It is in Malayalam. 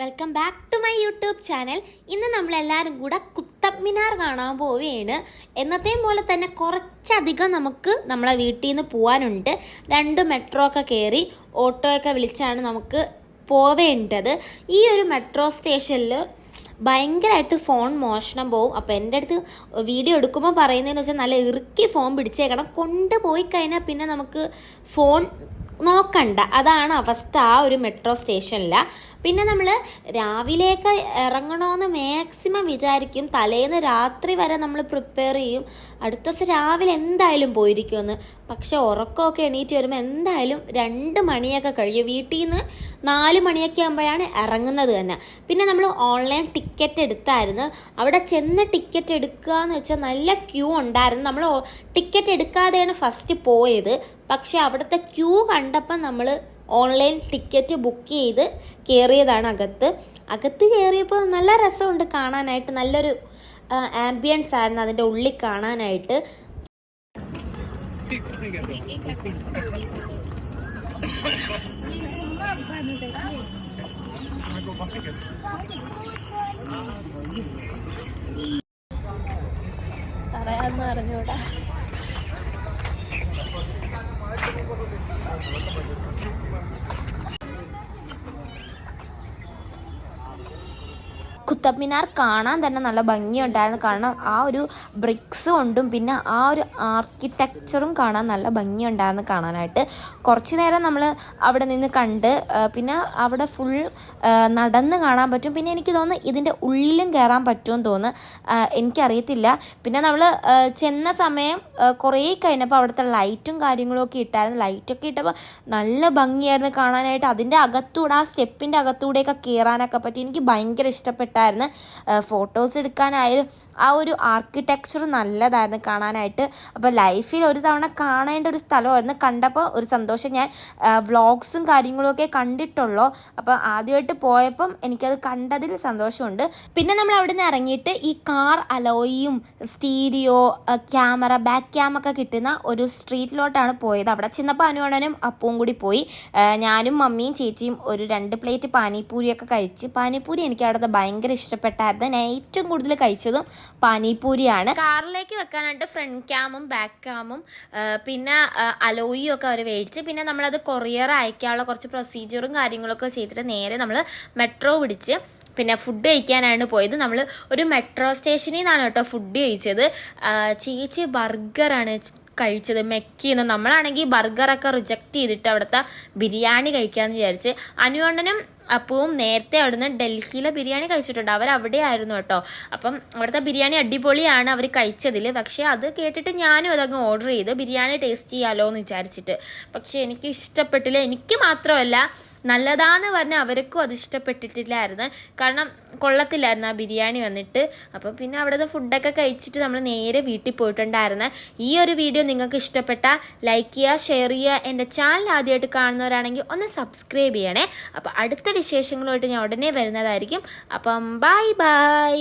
Welcome back to my YouTube channel. ഇന്ന് നമ്മളെല്ലാവരും കൂടെ കുത്തബ് മിനാർ കാണാൻ പോവുകയാണ്. എന്നത്തെയും പോലെ തന്നെ കുറച്ചധികം നമുക്ക് നമ്മളെ വീട്ടിൽ നിന്ന് പോകാനുണ്ട്. 2 മെട്രോ ഒക്കെ കയറി ഓട്ടോയൊക്കെ വിളിച്ചാണ് നമുക്ക് പോവേണ്ടത്. ഈ ഒരു മെട്രോ സ്റ്റേഷനിൽ ഭയങ്കരമായിട്ട് ഫോൺ മോഷണം പോവും. അപ്പോൾ എൻ്റെ അടുത്ത് വീഡിയോ എടുക്കുമ്പോൾ പറയുന്നതെന്ന് വെച്ചാൽ നല്ല ഇറുക്കി ഫോൺ പിടിച്ചേക്കണം. കൊണ്ടുപോയി കഴിഞ്ഞാൽ പിന്നെ നമുക്ക് ഫോൺ നോക്കണ്ട, അതാണ് അവസ്ഥ ആ ഒരു മെട്രോ സ്റ്റേഷനിലാണ്. പിന്നെ നമ്മൾ രാവിലെയൊക്കെ ഇറങ്ങണമെന്ന് മാക്സിമം വിചാരിക്കും. തലേന്ന് രാത്രി വരെ നമ്മൾ പ്രിപ്പയർ ചെയ്യും, അടുത്ത ദിവസം രാവിലെ എന്തായാലും പോയിരിക്കുമെന്ന്. പക്ഷെ ഉറക്കമൊക്കെ എണീറ്റ് വരുമ്പോൾ എന്തായാലും 2 മണിയൊക്കെ കഴിയും. വീട്ടിൽ നിന്ന് 4 മണിയൊക്കെ ആകുമ്പോഴാണ് ഇറങ്ങുന്നത് തന്നെ. പിന്നെ നമ്മൾ ഓൺലൈൻ ടിക്കറ്റ് എടുത്തായിരുന്നു. അവിടെ ചെന്ന് ടിക്കറ്റ് എടുക്കുക എന്ന് വെച്ചാൽ നല്ല ക്യൂ ഉണ്ടായിരുന്നു. നമ്മൾ ടിക്കറ്റ് എടുക്കാതെയാണ് ഫസ്റ്റ് പോയത്. പക്ഷെ അവിടുത്തെ ക്യൂ കണ്ടപ്പോൾ നമ്മൾ ഓൺലൈൻ ടിക്കറ്റ് ബുക്ക് ചെയ്ത് കയറിയതാണ് അകത്ത് കയറിയപ്പോൾ നല്ല രസമുണ്ട് കാണാനായിട്ട്. നല്ലൊരു ആംബിയൻസ് ആയിരുന്നു അതിൻ്റെ ഉള്ളിൽ കാണാനായിട്ട്. പറയാന്ന് അറിഞ്ഞൂടാ. കുത്തബ് മിനാർ കാണാൻ തന്നെ നല്ല ഭംഗിയുണ്ടായിരുന്നു. കാരണം ആ ഒരു ബ്രിക്സ് കൊണ്ടും പിന്നെ ആ ഒരു ആർക്കിടെക്ചറും കാണാൻ നല്ല ഭംഗിയുണ്ടായിരുന്നു കാണാനായിട്ട്. കുറച്ച് നേരം നമ്മൾ അവിടെ നിന്ന് കണ്ട് പിന്നെ അവിടെ ഫുൾ നടന്ന് കാണാൻ പറ്റും. പിന്നെ എനിക്ക് തോന്നുന്നു ഇതിൻ്റെ ഉള്ളിലും കയറാൻ പറ്റുമെന്ന് തോന്നുന്നു, എനിക്കറിയത്തില്ല. പിന്നെ നമ്മൾ ചെന്ന സമയം കുറേ കഴിഞ്ഞപ്പോൾ അവിടുത്തെ ലൈറ്റും കാര്യങ്ങളും ഒക്കെ ഇട്ടായിരുന്നു. ലൈറ്റൊക്കെ ഇട്ടപ്പോൾ നല്ല ഭംഗിയായിരുന്നു കാണാനായിട്ട്. അതിൻ്റെ അകത്തൂടെ ആ സ്റ്റെപ്പിൻ്റെ അകത്തൂടെയൊക്കെ കയറാനൊക്കെ പറ്റി. എനിക്ക് ഭയങ്കര ഇഷ്ടപ്പെട്ടായിരുന്നു. ഫോട്ടോസ് എടുക്കാനായാലും ആ ഒരു ആർക്കിടെക്ചർ നല്ലതായിരുന്നു കാണാനായിട്ട്. അപ്പോൾ ലൈഫിൽ ഒരു തവണ കാണേണ്ട ഒരു സ്ഥലമായിരുന്നു. കണ്ടപ്പോൾ ഒരു സന്തോഷം. ഞാൻ വ്ളോഗ്സും കാര്യങ്ങളുമൊക്കെ കണ്ടിട്ടുള്ളൂ. അപ്പോൾ ആദ്യമായിട്ട് പോയപ്പം എനിക്കത് കണ്ടതിൽ സന്തോഷമുണ്ട്. പിന്നെ നമ്മൾ അവിടെ നിന്ന് ഇറങ്ങിയിട്ട് ഈ കാർ അലോയിയും സ്റ്റീരിയോ ക്യാമറ ബാക്ക് ക്യാമൊക്കെ കിട്ടുന്ന ഒരു സ്ട്രീറ്റിലോട്ടാണ് പോയത്. അവിടെ ചെന്നപ്പോൾ അനുവണ്ണനും അപ്പവും കൂടി പോയി. ഞാനും മമ്മിയും ചേച്ചിയും ഒരു 2 പ്ലേറ്റ് പാനിപൂരിയൊക്കെ കഴിച്ച്. പാനിപൂരി എനിക്ക് അവിടുത്തെ ഭയങ്കര ഇഷ്ടപ്പെട്ടായിരുന്നു. ഞാൻ ഏറ്റവും കൂടുതൽ കഴിച്ചതും പാനിപൂരിയാണ്. കാറിലേക്ക് വെക്കാനായിട്ട് ഫ്രണ്ട് ക്യാമും ബാക്ക് ക്യാമും പിന്നെ അലോയിയും ഒക്കെ അവർ മേടിച്ച്. പിന്നെ നമ്മളത് കൊറിയർ അയക്കാനുള്ള കുറച്ച് പ്രൊസീജിയറും കാര്യങ്ങളൊക്കെ ചെയ്തിട്ട് നേരെ നമ്മൾ മെട്രോ പിടിച്ച് പിന്നെ ഫുഡ് കഴിക്കാനാണ് പോയത്. നമ്മൾ ഒരു മെട്രോ സ്റ്റേഷനിൽ നിന്നാണ് കേട്ടോ ഫുഡ് കഴിച്ചത്. ചേച്ചി ബർഗറാണ് കഴിച്ചത്, മെക്കിന്ന്. നമ്മളാണെങ്കിൽ ബർഗറൊക്കെ റിജക്റ്റ് ചെയ്തിട്ട് അവിടുത്തെ ബിരിയാണി കഴിക്കാമെന്ന് വിചാരിച്ച്. അനുവണ്ണനും അപ്പവും നേരത്തെ അവിടുന്ന് ഡൽഹിയിലെ ബിരിയാണി കഴിച്ചിട്ടുണ്ട്. അവരവിടെ ആയിരുന്നു കേട്ടോ. അപ്പം അവിടുത്തെ ബിരിയാണി അടിപൊളിയാണ് അവർ കഴിച്ചതിൽ. പക്ഷേ അത് കേട്ടിട്ട് ഞാനും അതങ്ങ് ഓർഡർ ചെയ്ത് ബിരിയാണി ടേസ്റ്റ് ചെയ്യാമല്ലോ എന്ന് വിചാരിച്ചിട്ട്. പക്ഷേ എനിക്ക് ഇഷ്ടപ്പെട്ടില്ല. എനിക്ക് മാത്രമല്ല, നല്ലതാന്ന് പറഞ്ഞാൽ അവർക്കും അത് ഇഷ്ടപ്പെട്ടിട്ടില്ലായിരുന്നു. കാരണം കൊള്ളത്തില്ലായിരുന്നു ആ ബിരിയാണി വന്നിട്ട്. അപ്പം പിന്നെ അവിടുത്തെ ഫുഡൊക്കെ കഴിച്ചിട്ട് നമ്മൾ നേരെ വീട്ടിൽ പോയിട്ടുണ്ടായിരുന്നു. ഈ ഒരു വീഡിയോ നിങ്ങൾക്ക് ഇഷ്ടപ്പെട്ടാൽ ലൈക്ക് ചെയ്യുക, ഷെയർ ചെയ്യുക. എൻ്റെ ചാനൽ ആദ്യമായിട്ട് കാണുന്നവരാണെങ്കിൽ ഒന്ന് സബ്സ്ക്രൈബ് ചെയ്യണേ. അപ്പോൾ അടുത്ത വിശേഷങ്ങളുമായിട്ട് ഞാൻ ഉടനെ വരുന്നതായിരിക്കും. അപ്പം ബൈ ബൈ.